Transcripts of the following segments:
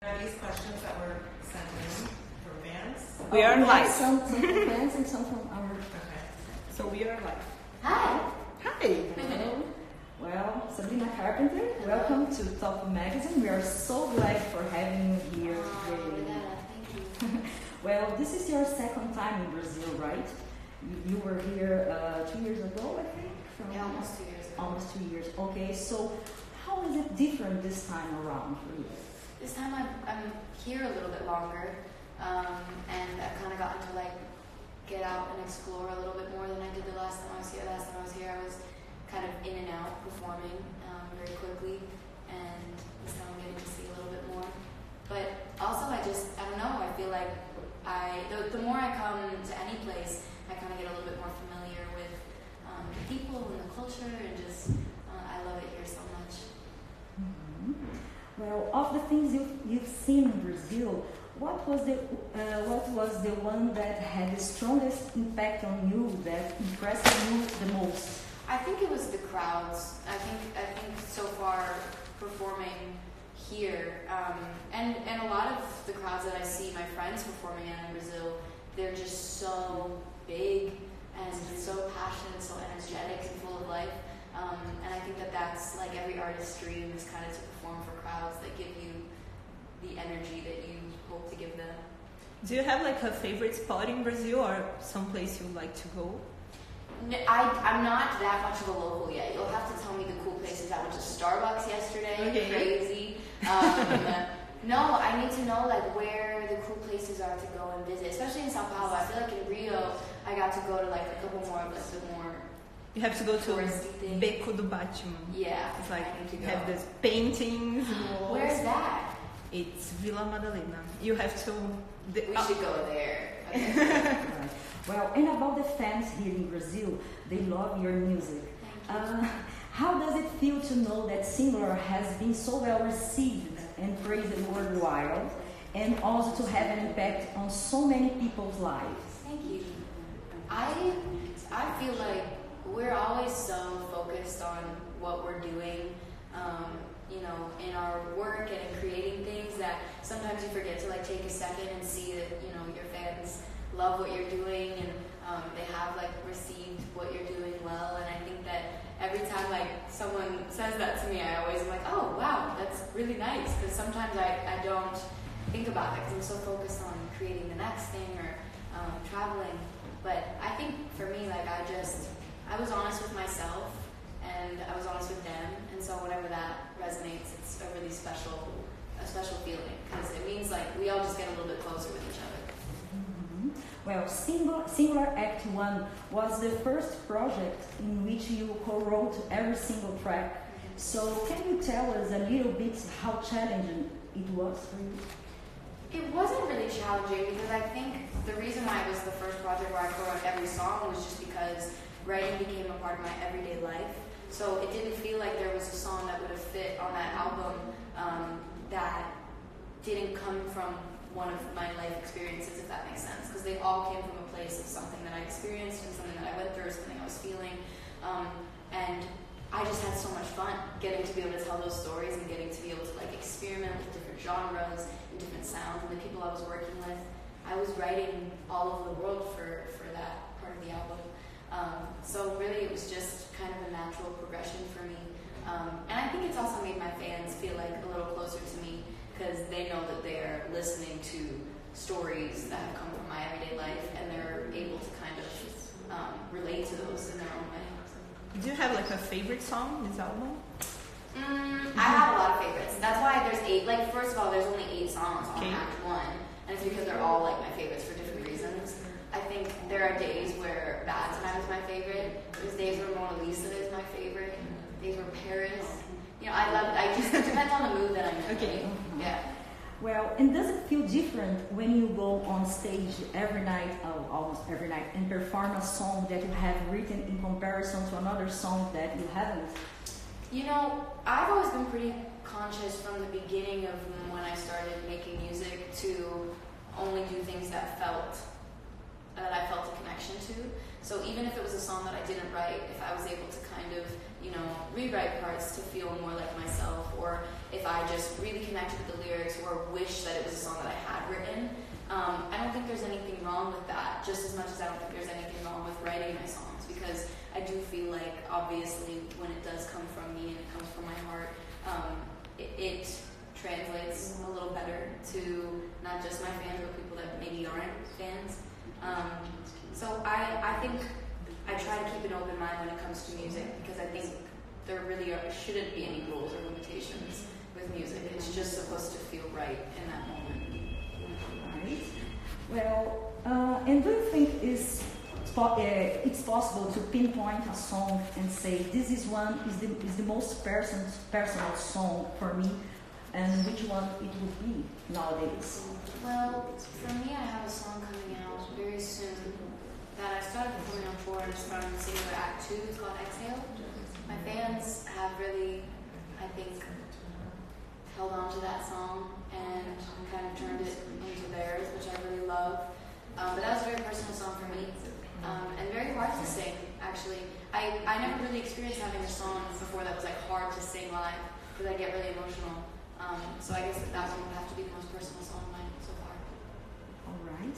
Are these questions that were sent in from fans? We are live. Some from fans and some from our. Okay. So we are live. Hi. Hi. Hello. Well, Sabrina Carpenter, welcome to Top Magazine. We are so glad for having you here. Thank you. Well, this is your second time in Brazil, right? You were here 2 years ago, I think? Yeah, almost 2 years ago. Almost 2 years. Okay, so how is it different this time around for you? This time I'm here a little bit longer, and I've kind of gotten to get out and explore a little bit more than I did the last time I was here. Last time I was here, I was kind of in and out performing very quickly, and this time I'm getting to see a little bit more. But also, I don't know. I feel like the more I come to any place, I kind of get a little bit more familiar with the people and the culture, and just I love it here so much. Mm-hmm. Well, of the things you've seen in Brazil, what was the one that had the strongest impact on you, that impressed you the most? I think it was the crowds. I think so far performing here, and a lot of the crowds that I see my friends performing in Brazil, they're just so big and so passionate, so energetic and full of life. And I think that's like every artist's dream, is kind of to perform for crowds that give you the energy that you hope to give them. Do you have a favorite spot in Brazil or some place you like to go? I'm not that much of a local yet. You'll have to tell me the cool places. I went to Starbucks yesterday. Okay. Crazy. No, I need to know where the cool places are to go and visit, especially in Sao Paulo. I feel like in Rio, I got to go to a couple more of the more. You have to go to touristy thing. Beco do Batman. Yeah, It's I need to you go. have these paintings. walls. Where's that? It's Vila Madalena. You have to. We should go there. Okay. Right. Well, and about the fans here in Brazil, they love your music. Thank you. How does it feel to know that Singular has been so well received and praised worldwide, and also to have an impact on so many people's lives? Thank you. I feel like we're always so focused on what we're doing, in our work and in creating things, that sometimes you forget to take a second and see that your fans love what you're doing, and they have received what you're doing well. And I think that every time someone says that to me, I always am like, oh wow, that's really nice, because sometimes I don't think about it because I'm so focused on creating the next thing or traveling. But I think for me, I was honest with myself and I was honest with them, and so whenever that resonates, it's a really special feeling, because it means we all just get a little bit closer with each other. Mm-hmm. Well, Singular Act 1 was the first project in which you co-wrote every single track. So can you tell us a little bit how challenging it was for you? It wasn't really challenging, because I think the reason why it was the first project where I co-wrote every song was just because writing became a part of my everyday life. So it didn't feel like there was a song that would have fit on that album that didn't come from one of my life experiences, if that makes sense, because they all came from a place of something that I experienced and something that I went through, something I was feeling, and I just had so much fun getting to be able to tell those stories and getting to be able to experiment with different genres and different sounds and the people I was working with. I was writing all over the world for that part of the album. So really it was just kind of a natural progression for me. And I think it's also made my fans feel a little closer to me, because they know that they're listening to stories that have come from my everyday life, and they're able to kind of relate to those in their own way. Do you have a favorite song in this album? I have a lot of favorites. That's why there's 8. First of all, there's only 8 songs on Okay. Act 1, and it's because they're all my favorites for different reasons. I think there are days where Bad Time is my favorite. There's days where Mona Lisa is my favorite. Days where Paris. I just it depends on the mood that I'm in. Okay. Yeah. Well, and does it feel different when you go on stage every night, almost every night, and perform a song that you have written in comparison to another song that you haven't? I've always been pretty conscious from the beginning of when I started making music to only do things that I felt a connection to. So even if it was a song that I didn't write, if I was able to kind of, rewrite parts to feel more like myself, or if I just really connected with the lyrics or wish that it was a song that I had written. I don't think there's anything wrong with that, just as much as I don't think there's anything wrong with writing my songs, because I do feel like, obviously, when it does come from me and it comes from my heart, it translates a little better to not just my fans, but people that maybe aren't fans. So I think I try to keep an open mind when it comes to music, because I think there really shouldn't be any rules or limitations with music. It's just supposed to feel right in that moment. Right. Well, and do you think it's possible to pinpoint a song and say this is the most personal song for me, and which one it would be nowadays? Well, for me, I have a song coming out very soon that I started performing on tour and just started singing with Act 2. It's called Exhale. My fans have really, I think, held on to that song and kind of turned it into theirs, which I really love. But that was a very personal song for me, and very hard to sing, actually. I never really experienced having a song before that was like hard to sing live, because I get really emotional. So I guess that one would have to be the most personal song of mine so far. All right.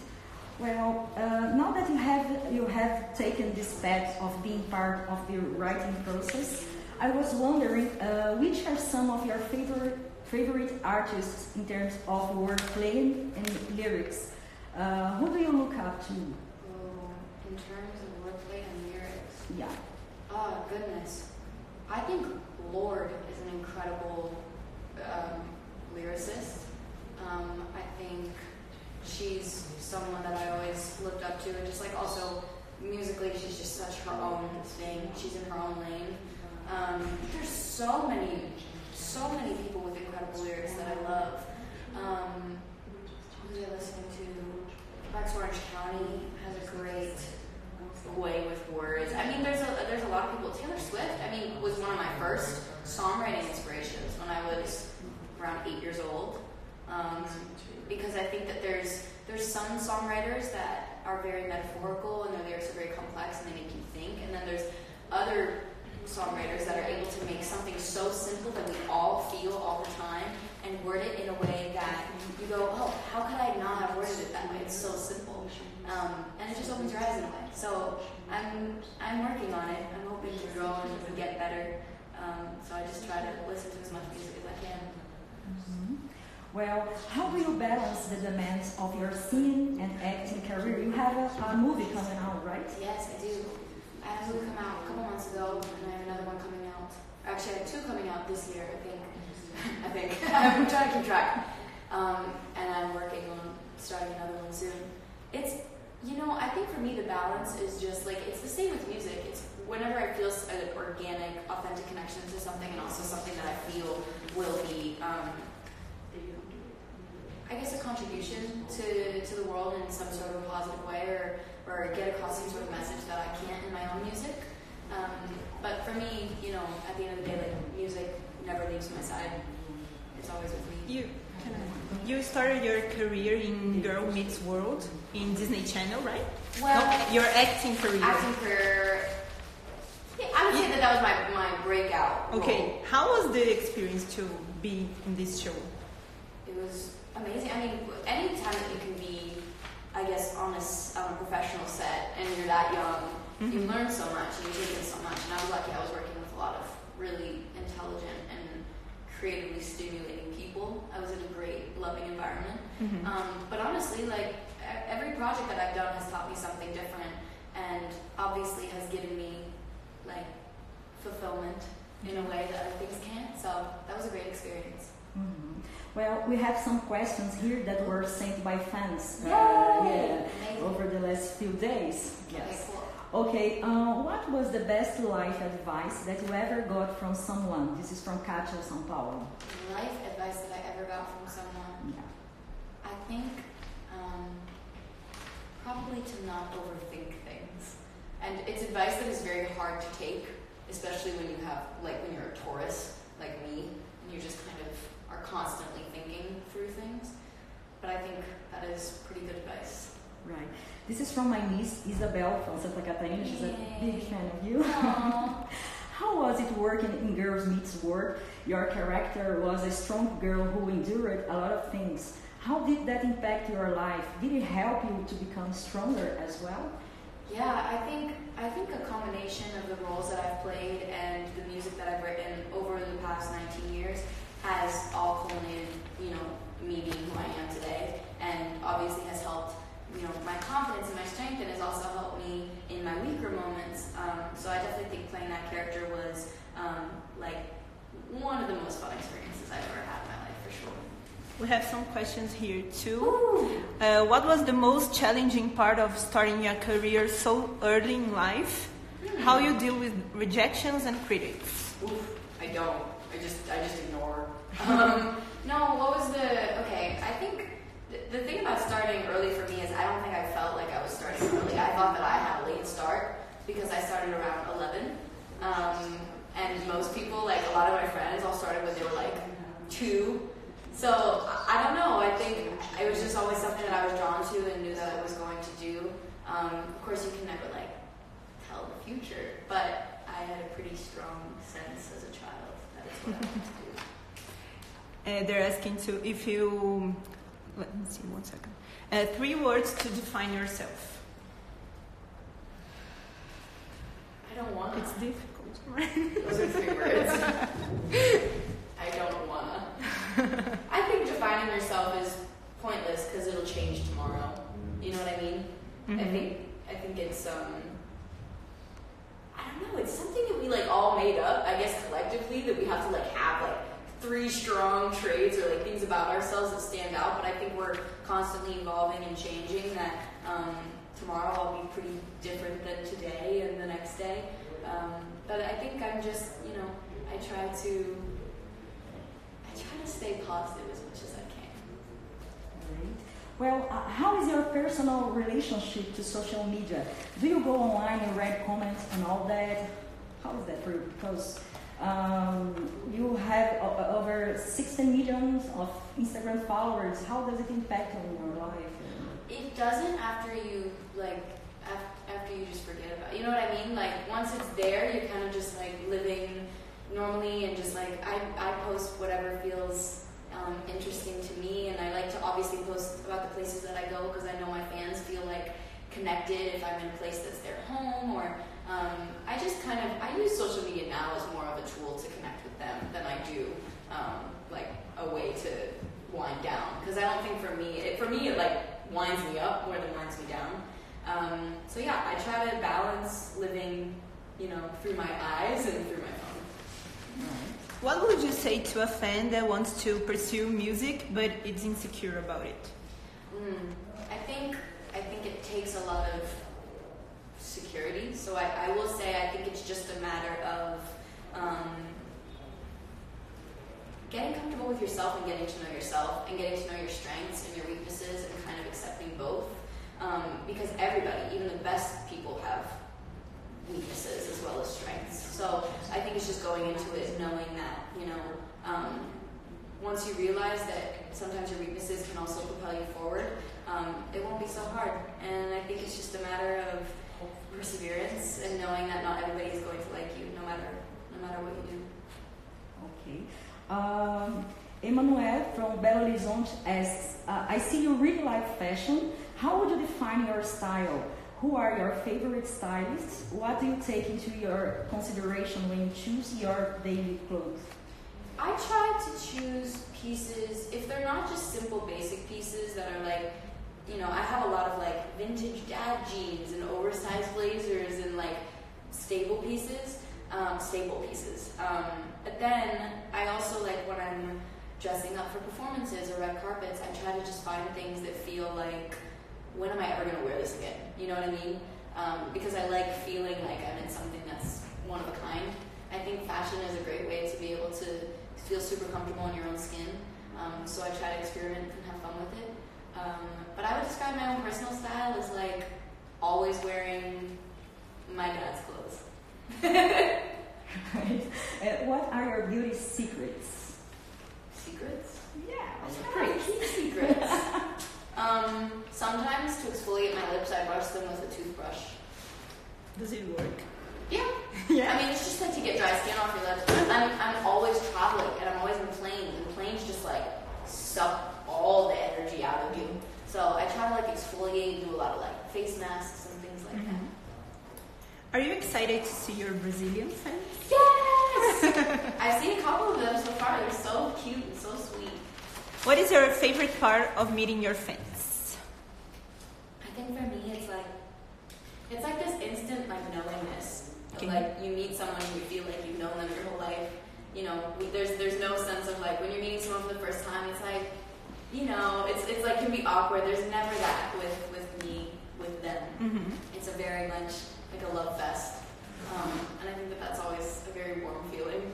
Well, now that you have taken this path of being part of the writing process, I was wondering which are some of your favorite artists in terms of wordplay and lyrics. Who do you look up to? In terms of wordplay and lyrics? Yeah. Oh, goodness. I think Lorde is an incredible lyricist. I think she's someone that I always looked up to, and just like also musically, she's just such her own thing. She's in her own lane. There's so many people with incredible lyrics that I love. Who was I listening to? Max Orange County has a great way with words. I mean, there's a lot of people. Taylor Swift, I mean, was one of my first songwriting inspirations when I was around 8 years old. Because I think that there's some songwriters that are very metaphorical and their lyrics are very complex and they make you think, and then there's other songwriters that are able to make something so simple that we all feel all the time and word it in a way that you go, oh, how could I not have worded it that way? It's so simple. And it just opens your eyes in a way. So I'm working on it. I'm hoping to grow and get better. So I just try to listen to as much music as I can. Mm-hmm. Well, how do you balance the demands of your singing and acting career? You have a movie coming out, right? Yes, I do. I had a movie come out a couple months ago, and I have another one coming out. Actually, I have 2 coming out this year, I think. I'm trying to keep track. And I'm working on starting another one soon. It's, I think for me the balance is just like, it's the same with music. It's whenever I feel an organic, authentic connection to something, and also something that I feel will be, I guess, a contribution to the world in some sort of positive way, or get across some sort of message that I can't in my own music. But for me, at the end of the day, like, music never leaves my side. It's always with me. You started your career in Girl Meets World in Disney Channel, right? Well, no, your acting career. Acting career. Yeah, I would say that was my breakout role. Okay, how was the experience to be in this show? It was amazing. I mean, any time that you can be, I guess, on a professional set and you're that young, you learn so much and you take in so much. And I was lucky. I was working with a lot of really intelligent and creatively stimulating people. I was in a great, loving environment. But honestly, like, every project that I've done has taught me something different, and obviously has given me, like, fulfillment in a way that other things can't. So that was a great experience. Mm-hmm. Well, we have some questions here that were sent by fans over the last few days. Yes. Okay, cool. Okay, what was the best life advice that you ever got from someone? This is from Katia, São Paulo. Life advice that I ever got from someone? Yeah. I think probably to not overthink things. And it's advice that is very hard to take, especially when you have, like, when you're a Taurus, like me, and you just kind of are constantly thinking through things. But I think that is pretty good advice. Right. This is from my niece, Isabel, from Santa Catarina. She's a big fan of you. How was it working in Girls Meets World? Your character was a strong girl who endured a lot of things. How did that impact your life? Did it help you to become stronger as well? Yeah, I think a combination of the roles that I've played and the music that I've written over the past 19 years has all culminated, me being who I am today, and obviously has helped, my confidence and my strength, and has also helped me in my weaker moments. So I definitely think playing that character was one of the most fun experiences I've ever had in my life, for sure. We have some questions here too. What was the most challenging part of starting your career so early in life? How you deal with rejections and critics? Oof, I don't. I just ignore. No, what was I think the thing about starting early for me is I don't think I felt like I was starting early. I thought that I had a late start because I started around 11. And most people, a lot of my friends all started when they were 2. So, I don't know, I think it was just always something that I was drawn to and knew that I was going to do. Of course, you can never, tell the future, but I had a pretty strong sense as a child that it's what I wanted to do. They're asking if you... Let me see, 1 second. 3 words to define yourself. I don't want to. It's difficult, right? Those are 3 words. I don't want to. I think defining yourself is pointless because it'll change tomorrow. You know what I mean? Mm-hmm. I think it's I don't know. It's something that we all made up. I guess collectively that we have to have 3 strong traits or things about ourselves that stand out. But I think we're constantly evolving and changing. That tomorrow I'll be pretty different than today and the next day. But I think I'm just I try to stay positive as much as I can. Great. Well, how is your personal relationship to social media? Do you go online and read comments and all that? How is that for you? Because you have over 16 million of Instagram followers. How does it impact on your life? It doesn't after you after you just forget about it. You know what I mean? Once it's there, you're kind of just living normally and just I post whatever feels interesting to me, and I like to obviously post about the places that I go because I know my fans feel connected if I'm in a place that's their home, or I just I use social media now as more of a tool to connect with them than I do a way to wind down, because I don't think for me it winds me up more than winds me down. So yeah, I try to balance living through my eyes and through my phone. What would you say to a fan that wants to pursue music but is insecure about it? I think it takes a lot of security. So I will say I think it's just a matter of getting comfortable with yourself and getting to know yourself and getting to know your strengths and your weaknesses and kind of accepting both. Because everybody, even the best people, have weaknesses as well as strengths. So I think it's just going into it knowing that, once you realize that sometimes your weaknesses can also propel you forward, it won't be so hard. And I think it's just a matter of perseverance and knowing that not everybody is going to like you, no matter what you do. Okay. Emmanuel from Belo Horizonte asks, I see you really like fashion. How would you define your style? Who are your favorite stylists? What do you take into your consideration when you choose your daily clothes? I try to choose pieces, if they're not just simple basic pieces that are I have a lot of vintage dad jeans and oversized blazers and staple pieces. But then I also when I'm dressing up for performances or red carpets, I try to just find things that feel when am I ever going to wear this again? You know what I mean? Because I like feeling like I'm in something that's one of a kind. I think fashion is a great way to be able to feel super comfortable in your own skin. So I try to experiment and have fun with it. But I would describe my own personal style as always wearing my dad's clothes. Right. What are your beauty secrets? Secrets? Yeah, I try to keep secrets. Sometimes to exfoliate my lips, I brush them with a toothbrush. Does it work? Yeah. Yeah. I mean, it's just like to get dry skin off your lips. I'm always traveling, and I'm always in planes, and planes just like suck all the energy out of you. So I try to like exfoliate, do a lot of like face masks and things like that. Are you excited to see your Brazilian friends? Yes! I've seen a couple of them so far. They're so cute and so sweet. What is your favorite part of meeting your friends? I think for me, it's like this instant like knowingness. Okay. Like you meet someone and you feel like you've known them your whole life. You know, there's no sense of like when you're meeting someone for the first time. It's like, you know, it's like can be awkward. There's never that with me with them. It's a very much like a love fest, and I think that's always a very warm feeling.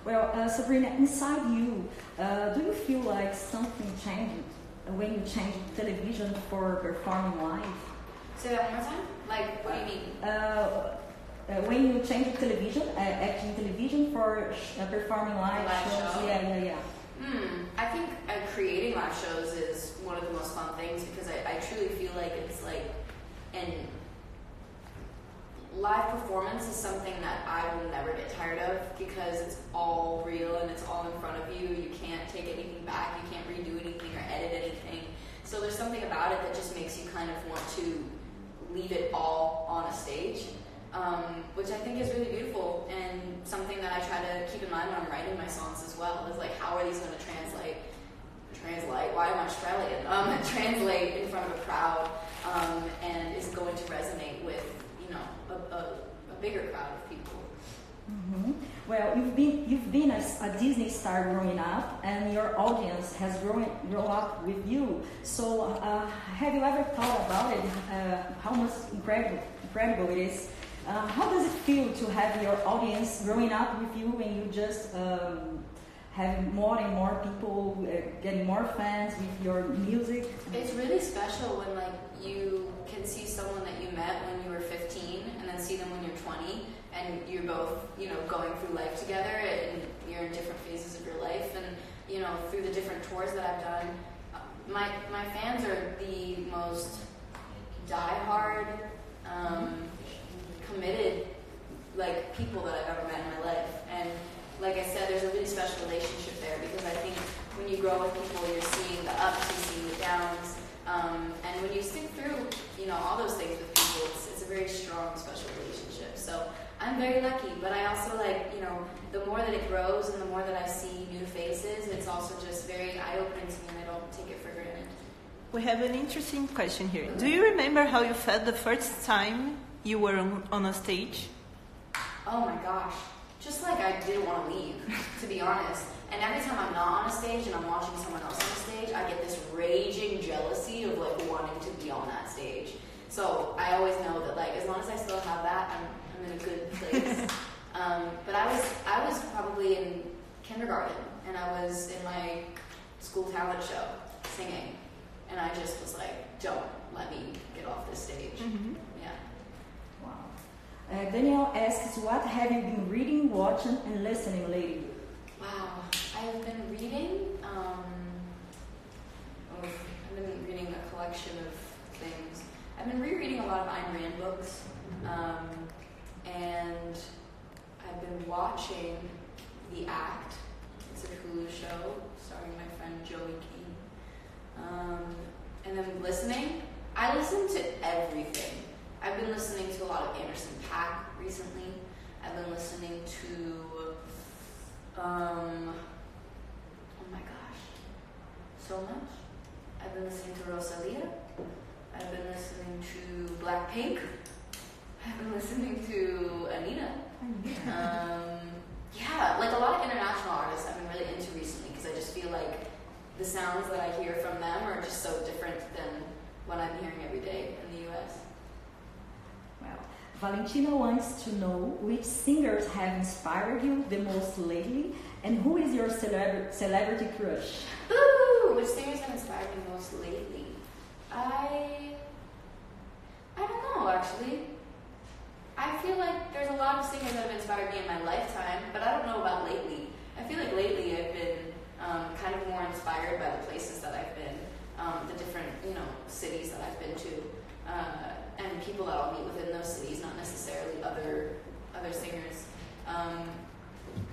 Well, Sabrina, inside you, do you feel like something changed when you changed television for performing live? Say that one more time. Like, what do you mean? When you changed television, acting television for performing live shows? Show? Yeah. I think creating live shows is one of the most fun things because I truly feel like it's like live performance is something that I will never get tired of because it's all real and it's all in front of you. You can't take anything back. You can't redo anything or edit anything. So there's something about it that just makes you kind of want to leave it all on a stage, which I think is really beautiful and something that I try to keep in mind when I'm writing my songs as well. Is like, how are these going to translate? Why am I Australian? Translate in front of a crowd and is going to resonate with a bigger crowd of people. Well, you've been a Disney star growing up, and your audience has grown up with you. So, have you ever thought about it? How much incredible it is? How does it feel to have your audience growing up with you, and you just have more and more people getting more fans with your music? It's really special when like you can see someone that you met when you were 15 and then see them when you're 20 and you're both, going through life together and you're in different phases of your life and, through the different tours that I've done. My fans are the most diehard, committed, like, people that I've ever met in my life. And like I said, there's a really special relationship there because I think when you grow with people, you're seeing the ups, you're seeing the downs, and when you stick through, all those things with people, it's a very strong, special relationship. So I'm very lucky, but I also the more that it grows and the more that I see new faces, it's also just very eye-opening to me and I don't take it for granted. We have an interesting question here. Do you remember how you felt the first time you were on a stage? Oh my gosh. Just like I didn't want to leave, to be honest. And every time I'm not on a stage and I'm watching someone else on a stage, I get this raging jealousy of like wanting to be on that stage. So I always know that like as long as I still have that, I'm in a good place. But I was probably in kindergarten and I was in my school talent show singing, and I just was like, don't let me get off this stage. Yeah. Wow. Danielle asks, what have you been reading, watching, and listening lately? Wow, I've been reading. I've been reading a collection of things. I've been rereading a lot of Ayn Rand books, and I've been watching The Act. It's a Hulu show starring my friend Joey King. And then listening. I listen to everything. I've been listening to a lot of Anderson .Paak recently. I've been listening to, oh my gosh, so much. I've been listening to Rosalia. I've been listening to Blackpink. I've been listening to Anita. Yeah, like a lot of international artists I've been really into recently because I just feel like the sounds that I hear from them are just so different than what I'm hearing every day in the US. Well, Valentina wants to know which singers have inspired you the most lately, and who is your celebrity crush? Ooh, which singers have inspired me most lately? I don't know, actually. I feel like there's a lot of singers that have inspired me in my lifetime, but I don't know about lately. I feel like lately I've been kind of more inspired by the places that I've been, the different, cities that I've been to, and people that I'll meet within those cities, not necessarily other other singers.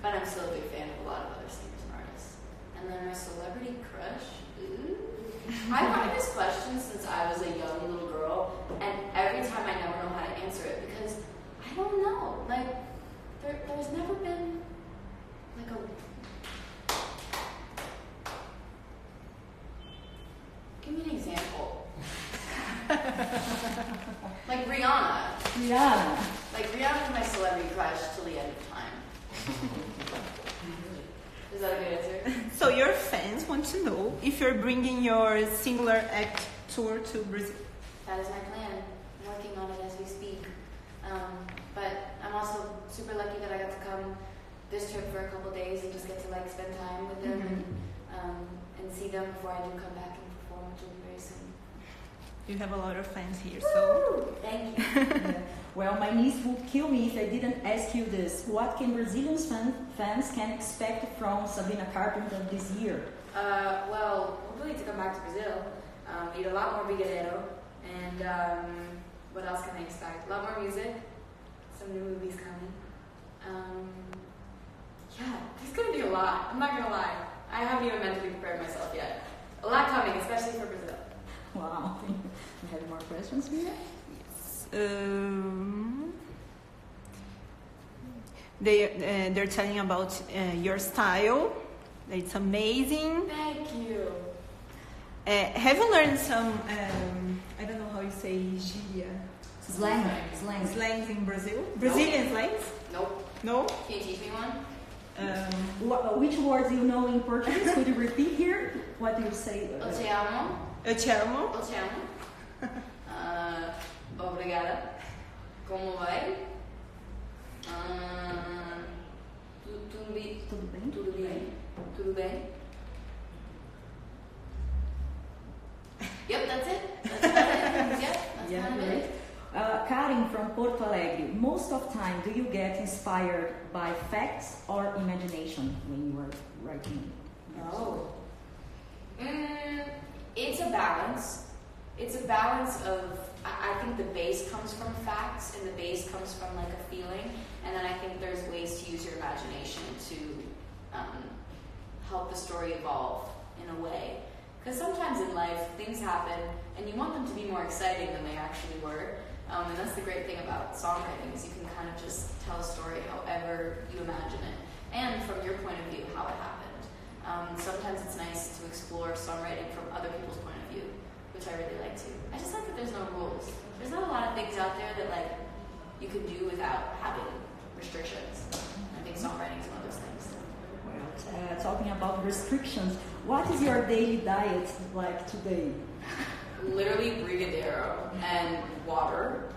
But I'm still a big fan of a lot of other singers and artists. And then my celebrity crush. Ooh. I've had this question since I was a young little girl, and every time I never know how to answer it because I don't know. Like, there's never been like a. Give me an example. Like Rihanna. Yeah. Like Rihanna's my celebrity crush till the end of time. Is that a good answer? So your fans want to know if you're bringing your singular act tour to Brazil. That is my plan. I'm working on it as we speak. But I'm also super lucky that I got to come this trip for a couple days and just get to like spend time with them and see them before I do come back and perform, which will be very soon. You have a lot of fans here, so. Thank you. Yeah. Well, my niece would kill me if I didn't ask you this. What can Brazilian fans can expect from Sabrina Carpenter this year? Well, hopefully to come back to Brazil, eat a lot more brigadeiro, and what else can I expect? A lot more music, some new movies coming. Yeah, there's gonna be a lot. I'm not gonna lie. I haven't even mentally prepared myself yet. A lot coming, especially for Brazil. Wow. You have more questions here? They're telling about your style. It's amazing. Thank you. Have you learned some, I don't know how you say gíria, slangs in Brazil? Brazilian slangs? Nope. No? Can you teach me one? Which words do you know in Portuguese? Could you repeat here? What do you say? Eu te amo. Eu te amo. Eu te amo. Obrigada. Como vai? Tudo bem? Tudo bem? Tudo bem? Tudo bem? Yep, that's it. That's it. Yep, that's Yeah, kind of great. it. Karen from Porto Alegre. Most of time, do you get inspired by facts or imagination when you are writing? Oh. It's a balance. It's a balance of, I think the base comes from facts and the base comes from like a feeling, and then I think there's ways to use your imagination to help the story evolve in a way. Because sometimes in life things happen and you want them to be more exciting than they actually were. And that's the great thing about songwriting is you can kind of just tell a story however you imagine it, and from your point of view, how it happened. Sometimes it's nice to explore songwriting from other people's point of view, which I really like too. I just like that there's no rules. There's not a lot of things out there that like you can do without having restrictions. I think songwriting is one of those things. Well, talking about restrictions, what is your daily diet like today? Literally brigadeiro and water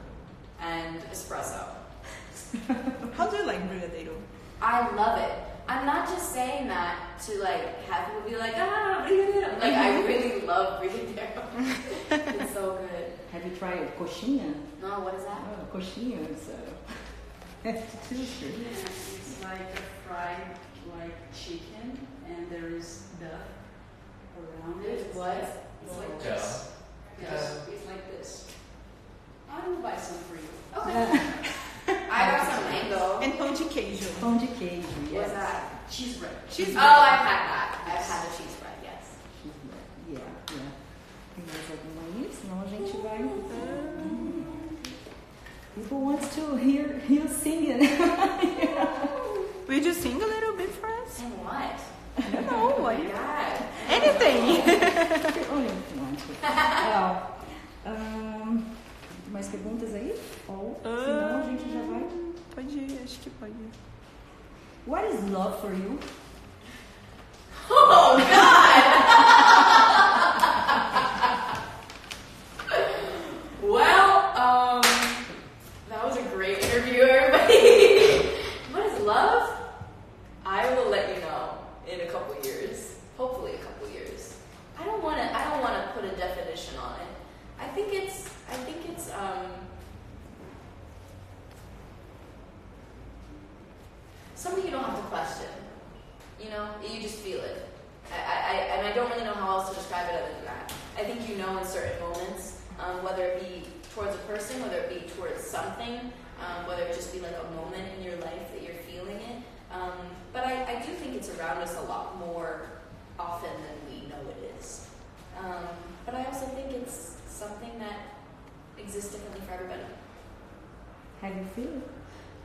and espresso. How do you like brigadeiro? I love it. I'm not just saying that to like have people be like, brigadeiro. Like I really love brigadeiro. It's so good. Have you tried coxinha? No, what is that? Oh, coxinha is It's like a fried like chicken, and there is duff around it. It's what? It's like Yeah. this. Yes, it's like this. I will buy some for you. Okay. I got some mango. And pão de queijo. Pão de queijo, yes. What's that? Cheese bread. Cheese Oh, I've had that. I've had the cheese bread, yes. Yeah, yeah. Tem mais alguma aí? Senão a gente vai... People want to hear you singing. Will you sing a little bit for us? And what? I don't know. Oh What my you... god. Anything. Only if you want to. Well, mais perguntas aí? Ou senão a gente já vai... Pode ir, acho que pode ir. What is love for you? Oh god! Well, that was a great interview, everybody. What is love? I will let you know in a couple years. Hopefully a couple years. I don't wanna put a definition on it. I think it's something you don't have to question. You know, you just feel it. And I don't really know how else to describe it other than that. I think you know in certain moments, whether it be towards a person, whether it be towards something, whether it just be like a moment in your life that you're feeling it. But I do think it's around us a lot more often than we know it is. But I also think it's something that exists differently for everybody. Have you feel it?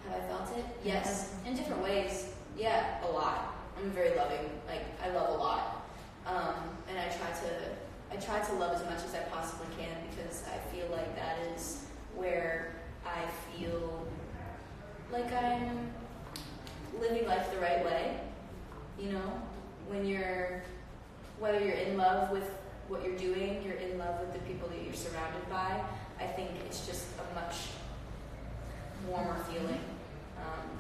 Have I felt it? Yes, in different ways. Yeah, a lot. I'm very loving. Like, I love a lot, and I try to love as much as I possibly can, because I feel like that is where I feel like I'm living life the right way. You know, whether you're in love with what you're doing, you're in love with the people that you're surrounded by. I think it's just a much warmer feeling,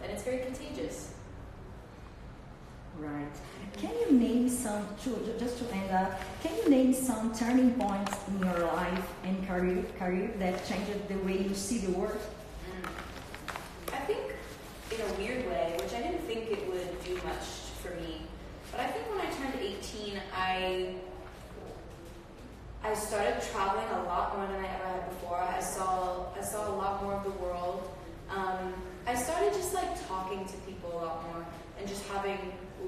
and it's very contagious. Right. Can you name some, just to end up, can you name some turning points in your life and career that changed the way you see the world? I think in a weird way, which I didn't think it would do much for me, but I think when I turned 18, I started traveling a lot more than I ever had before. I saw a lot more of the world. I started just like talking to people a lot more and just having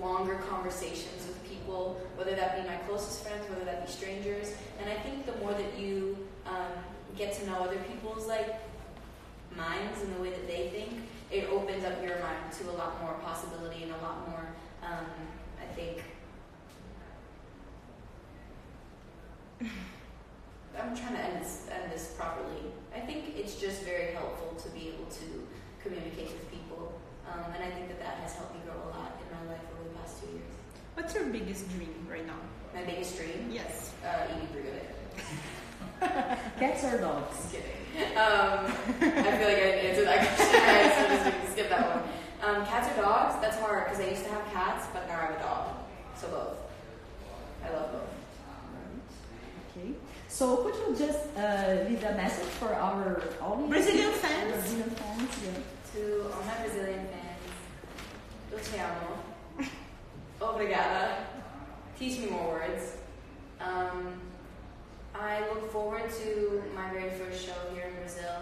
longer conversations with people, whether that be my closest friends, whether that be strangers. And I think the more that you get to know other people's like minds and the way that they think, it opens up your mind to a lot more possibility and a lot more, I think. I'm trying to end this properly. I think it's just very helpful to be able to communicate with people, and I think that has helped me grow a lot in my life over the past 2 years. What's your biggest dream right now? My biggest dream? Yes. Eating burger. Cats or dogs? Just kidding. I feel like I didn't answer that question right, so just skip that one. Cats or dogs? That's hard, because I used to have cats, but now I have a dog. So both. I love both. Okay. So could you just leave a message for our audience? Brazilian fans? Brazilian fans, yeah. To all my Brazilian fans, eu te amo. Obrigada. Teach me more words. I look forward to my very first show here in Brazil,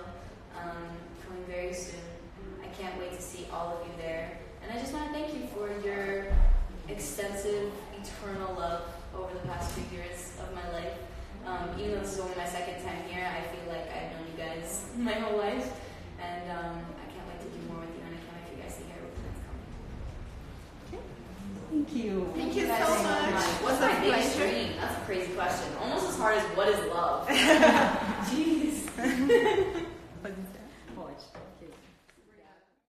coming very soon. I can't wait to see all of you there. And I just want to thank you for your extensive, eternal love over the past few years of my life. Even though this is only my second time here, I feel like I've known you guys my whole life. And I can't wait to do more with you, and I can't wait for you guys to hear what's next coming. Thank you. Thank you guys so much. What's my biggest dream? That's a crazy question. Almost as hard as what is love? Jeez.